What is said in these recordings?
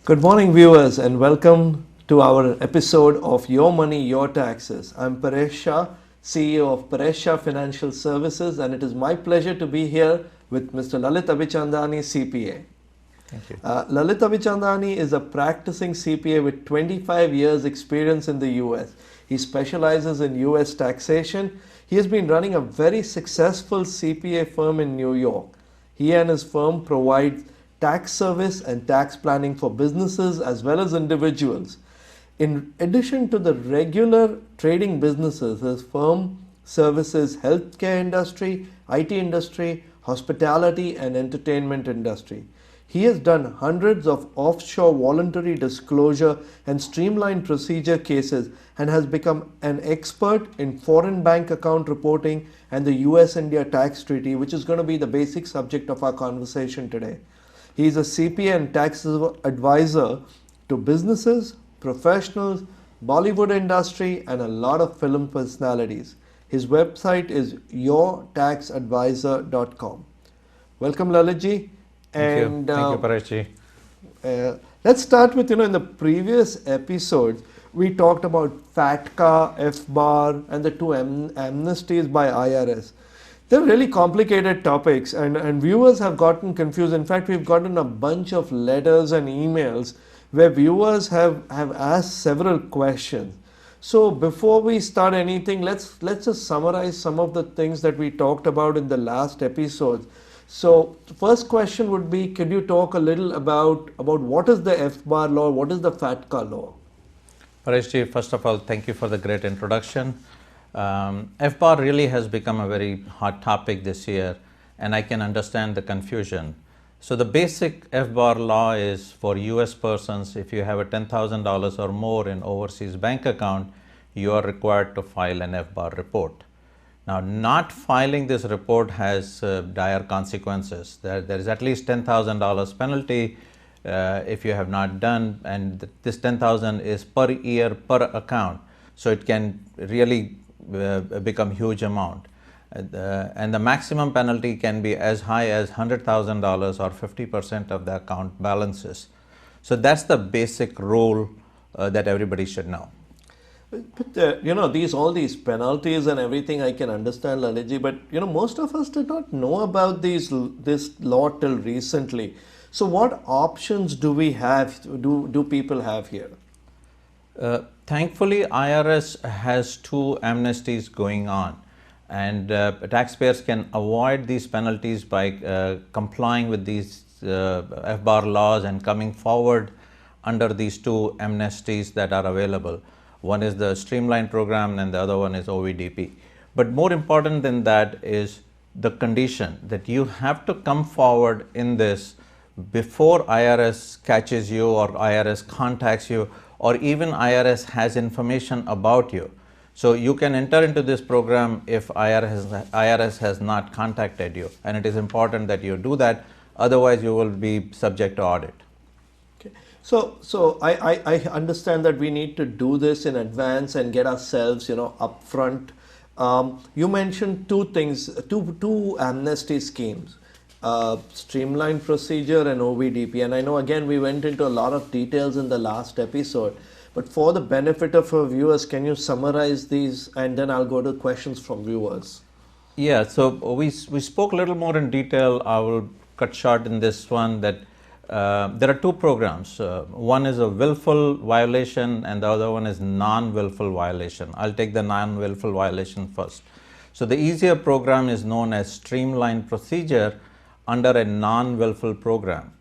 Good morning, viewers, and welcome to our episode of Your Money, Your Taxes. I'm Paresh Shah, CEO of Paresh Shah Financial Services, and it is my pleasure to be here with Mr. Lalit Abichandani, CPA. Thank you. Lalit Abichandani is a practicing CPA with 25 years experience in the US. He specializes in US taxation. He has been running a very successful CPA firm in New York. He and his firm provide tax service and tax planning for businesses as well as individuals. In addition to the regular trading businesses, his firm services healthcare industry, IT industry, hospitality and entertainment industry. He has done hundreds of offshore voluntary disclosure and streamlined procedure cases and has become an expert in foreign bank account reporting and the US-India tax treaty, which is going to be the basic subject of our conversation today. He is a CPA and tax advisor to businesses, professionals, Bollywood industry, and a lot of film personalities. His website is yourtaxadvisor.com. Welcome, Lalitji. Thank you, Paresh. Let's start with, in the previous episodes, we talked about FATCA, FBAR, and the two amnesties by IRS. They're really complicated topics, and viewers have gotten confused. In fact, we've gotten a bunch of letters and emails where viewers have asked several questions. So before we start anything, let's just summarize some of the things that we talked about in the last episode. So the first question would be, could you talk a little about what is the FBAR law, what is the FATCA law? Paresh, first of all, thank you for the great introduction. FBAR really has become a very hot topic this year, and I can understand the confusion. So the basic FBAR law is for US persons. If you have a $10,000 or more in overseas bank account, you are required to file an FBAR report. Now, not filing this report has dire consequences. There is at least $10,000 penalty if you have not done, and this $10,000 is per year per account. So it can really become huge amount. And the maximum penalty can be as high as $100,000 or 50% of the account balances. So that's the basic rule that everybody should know. But all these penalties and everything, I can understand, Lalitji, but most of us did not know about this law till recently. So what options do we have, do people have here? Thankfully, IRS has two amnesties going on, and taxpayers can avoid these penalties by complying with these FBAR laws and coming forward under these two amnesties that are available. One is the streamlined program and the other one is OVDP. But more important than that is the condition that you have to come forward in this before IRS catches you or IRS contacts you, or even IRS has information about you. So you can enter into this program if IRS has not contacted you, and it is important that you do that, otherwise you will be subject to audit. Okay. So I understand that we need to do this in advance and get ourselves upfront. You mentioned two things, two amnesty schemes. Streamlined procedure and OVDP, and I know again we went into a lot of details in the last episode, but for the benefit of our viewers, can you summarize these, and then I'll go to questions from viewers. Yeah, so we spoke a little more in detail. I will cut short in this one that there are two programs. One is a willful violation and the other one is non-willful violation. I'll take the non-willful violation first. So the easier program is known as streamlined procedure under a non-willful program.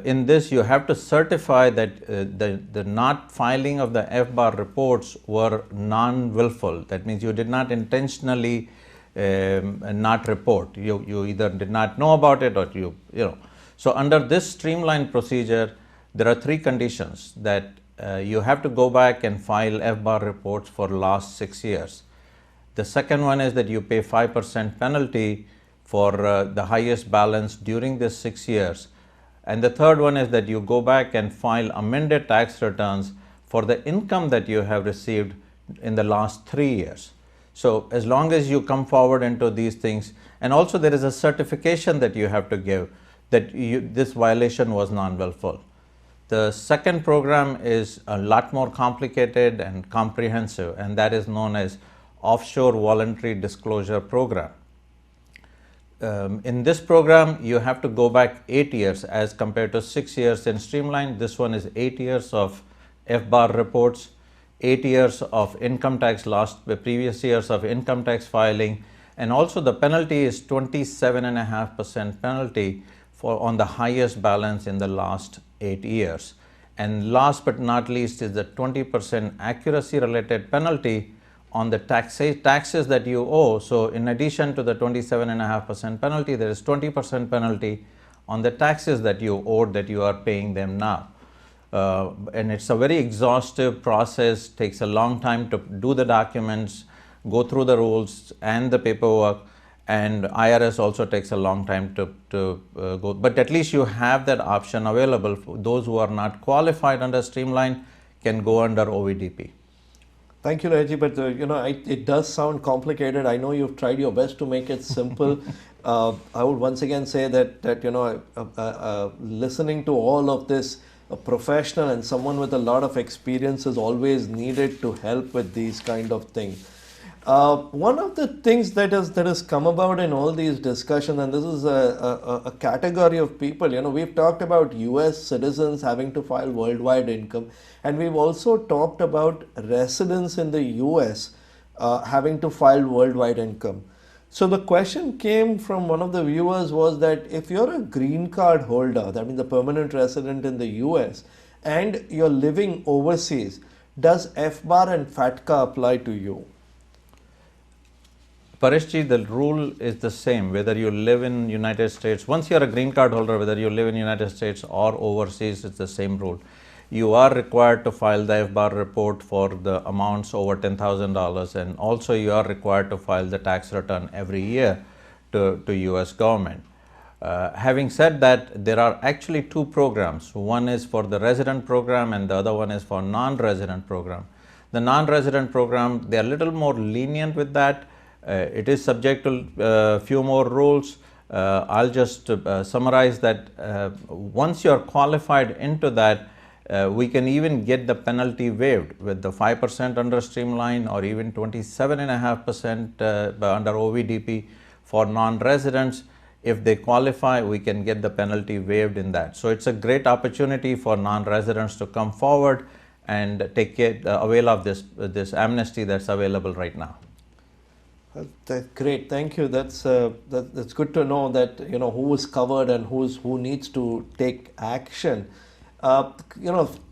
In this, you have to certify that the not filing of the FBAR reports were non-willful. That means you did not intentionally not report. You either did not know about it or So under this streamlined procedure, there are three conditions that you have to go back and file FBAR reports for last 6 years. The second one is that you pay 5% penalty for the highest balance during this 6 years. And the third one is that you go back and file amended tax returns for the income that you have received in the last 3 years. So as long as you come forward into these things, and also there is a certification that you have to give that this violation was non-willful. The second program is a lot more complicated and comprehensive, and that is known as Offshore Voluntary Disclosure Program. In this program, you have to go back 8 years as compared to 6 years in Streamline. This one is 8 years of FBAR reports, 8 years of income tax lost, the previous years of income tax filing, and also the penalty is 27.5% penalty for on the highest balance in the last 8 years. And last but not least is the 20% accuracy related penalty on the taxes that you owe. So in addition to the 27.5% penalty, there is 20% penalty on the taxes that you owed that you are paying them now. And it's a very exhaustive process, takes a long time to do the documents, go through the rules and the paperwork, and IRS also takes a long time to go, but at least you have that option available. For those who are not qualified under Streamline can go under OVDP. Thank you, Reggie, but it does sound complicated. I know you've tried your best to make it simple. I would once again say that listening to all of this, a professional and someone with a lot of experience is always needed to help with these kind of things. One of the things that has come about in all these discussions, and this is a category of people, we've talked about US citizens having to file worldwide income, and we've also talked about residents in the US having to file worldwide income. So the question came from one of the viewers was that if you're a green card holder, that means a permanent resident in the US, and you're living overseas, does FBAR and FATCA apply to you? Pareshji, the rule is the same whether you live in United States. Once you're a green card holder, whether you live in United States or overseas, it's the same rule. You are required to file the FBAR report for the amounts over $10,000, and also you are required to file the tax return every year to US government. Having said that, there are actually two programs. One is for the resident program and the other one is for non-resident program. The non-resident program, they are a little more lenient with that. It is subject to a few more rules. I'll just summarize that once you are qualified into that, we can even get the penalty waived with the 5% under Streamline or even 27.5% under OVDP for non-residents. If they qualify, we can get the penalty waived in that. So it's a great opportunity for non-residents to come forward and avail of this amnesty that's available right now. That's great, thank you. That's good to know that who is covered and who needs to take action.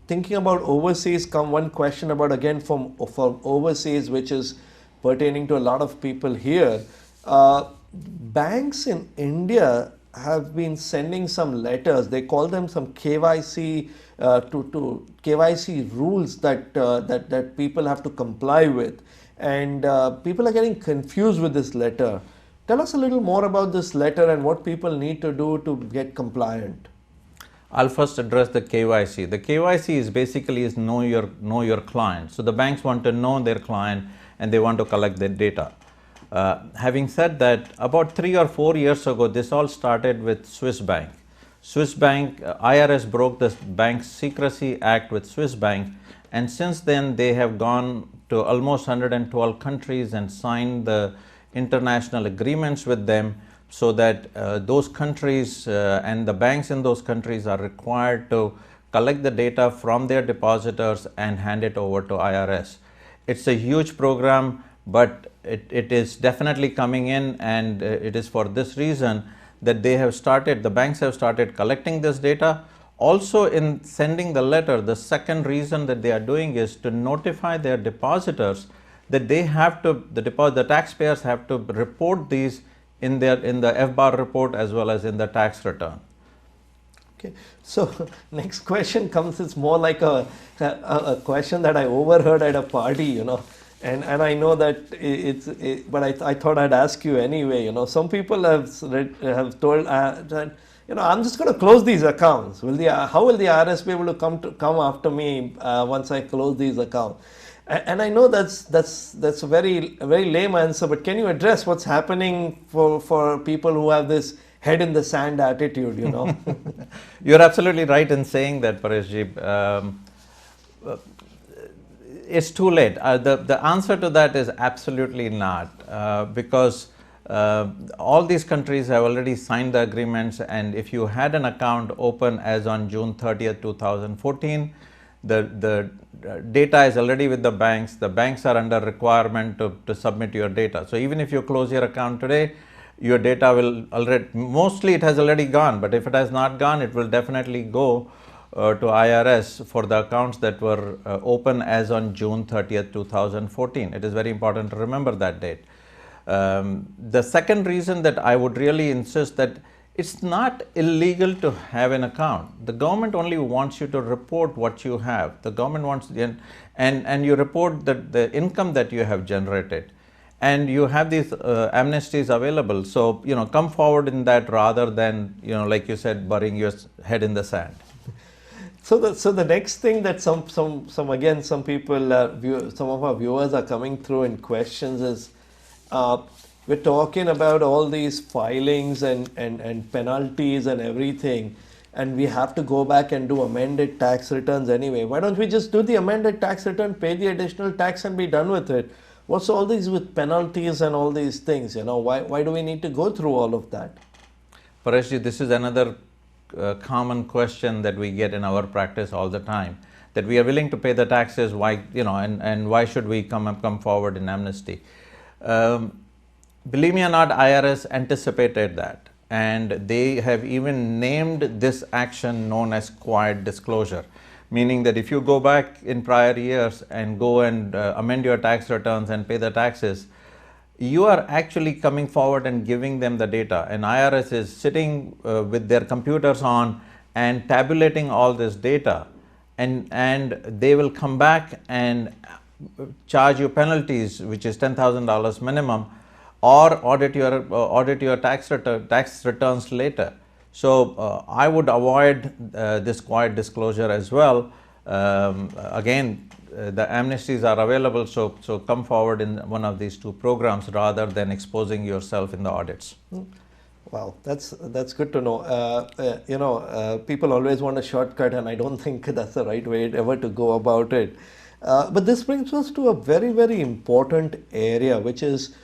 Thinking about overseas, come one question about again from overseas, which is pertaining to a lot of people here. Banks in India have been sending some letters. They call them some KYC to KYC rules that people have to comply with. And people are getting confused with this letter. Tell us a little more about this letter and what people need to do to get compliant. I'll first address the KYC. The KYC is basically know your client. So the banks want to know their client and they want to collect their data. Having said that, about 3 or 4 years ago, this all started with Swiss Bank. Swiss Bank, IRS broke the Bank Secrecy Act with Swiss Bank, and since then they have gone to almost 112 countries and signed the international agreements with them, so that those countries and the banks in those countries are required to collect the data from their depositors and hand it over to IRS. It's a huge program, but it is definitely coming in, and it is for this reason that the banks have started collecting this data. Also, in sending the letter, the second reason that they are doing is to notify their depositors that the taxpayers have to report these in the FBAR report as well as in the tax return. Okay, so next question comes. It's more like a question that I overheard at a party, and I know that but I thought I'd ask you anyway. Some people have told that I'm just going to close these accounts. How will the IRS be able to come after me once I close these accounts? And I know that's a very lame answer, but can you address what's happening for people who have this head in the sand attitude, you know. You're absolutely right in saying that, Pareshji. It's too late. The answer to that is absolutely not, because all these countries have already signed the agreements, and if you had an account open as on June 30th, 2014, the data is already with the banks. The banks are under requirement to submit your data. So even if you close your account today, your data will already, mostly it has already gone, but if it has not gone, it will definitely go to IRS for the accounts that were open as on June 30th, 2014. It is very important to remember that date. The second reason that I would really insist that it's not illegal to have an account. The government only wants you to report what you have. The government wants, and you report the income that you have generated. And you have these amnesties available. So, come forward in that rather than, like you said, burying your head in the sand. So the next thing that some people, some of our viewers are coming through in questions is, we're talking about all these filings and penalties and everything, and we have to go back and do amended tax returns anyway. Why don't we just do the amended tax return, pay the additional tax, and be done with it? What's all these with penalties and all these things? Why do we need to go through all of that? Pareshji, this is another common question that we get in our practice all the time, that we are willing to pay the taxes, why, and why should we come forward in amnesty? Believe me or not, IRS anticipated that, and they have even named this action known as quiet disclosure, meaning that if you go back in prior years and go and amend your tax returns and pay the taxes, you are actually coming forward and giving them the data, and IRS is sitting with their computers on and tabulating all this data, and they will come back and charge you penalties, which is $10,000 minimum, or audit your tax returns later. So I would avoid this quiet disclosure as well. Again, the amnesties are available, so come forward in one of these two programs rather than exposing yourself in the audits. Wow, that's good to know. People always want a shortcut, and I don't think that's the right way ever to go about it. But this brings us to a very, very important area, which is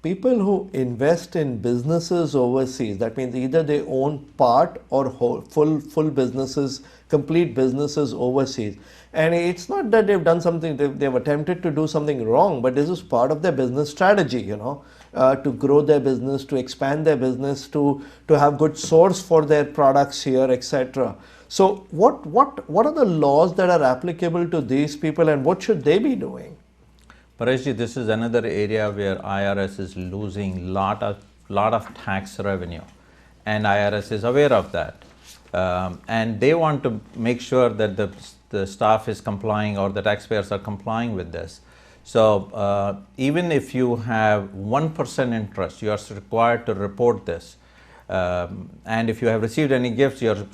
people who invest in businesses overseas. That means either they own part or full businesses, complete businesses overseas. And it's not that they've done something, they've attempted to do something wrong, but this is part of their business strategy, to grow their business, to expand their business, to have good source for their products here, etc. So what are the laws that are applicable to these people, and what should they be doing? Pareshji, this is another area where IRS is losing lot of tax revenue, and IRS is aware of that, and they want to make sure that the staff is complying, or the taxpayers are complying with this. So even if you have 1% interest, you are required to report this, and if you have received any gifts, you are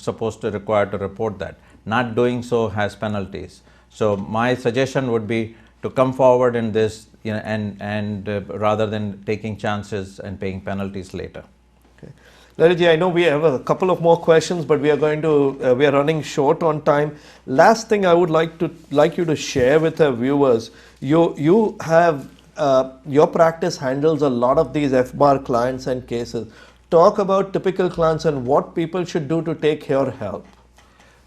required to report that. Not doing so has penalties. So my suggestion would be to come forward in this, and rather than taking chances and paying penalties later. Okay. Lalitji, I know we have a couple of more questions, but we are running short on time. Last thing I would like you to share with our viewers. You have your practice handles a lot of these FBAR clients and cases. Talk about typical clients and what people should do to take your help.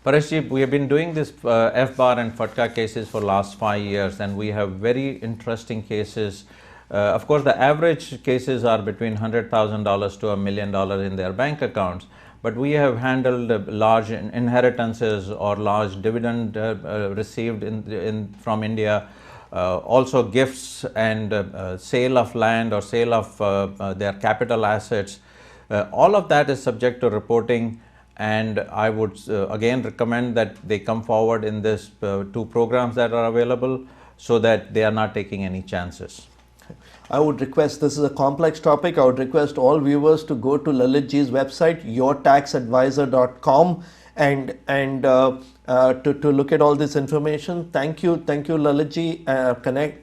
Pareshji, we have been doing this FBAR and FATCA cases for last 5 years, and we have very interesting cases. Of course, the average cases are between $100,000 to $1 million in their bank accounts, but we have handled large inheritances or large dividend received from India, also gifts and sale of land or sale of their capital assets. All of that is subject to reporting. And I would again recommend that they come forward in this two programs that are available, so that they are not taking any chances. I would request, this is a complex topic, I would request all viewers to go to Lalitji's website, yourtaxadvisor.com, and to look at all this information. Thank you Lalitji.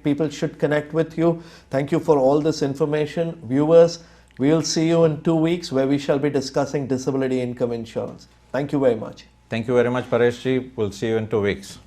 People should connect with you. Thank you for all this information. Viewers, We'll see you in 2 weeks where we shall be discussing disability income insurance. Thank you very much. Thank you very much, Paresh ji. We'll see you in 2 weeks.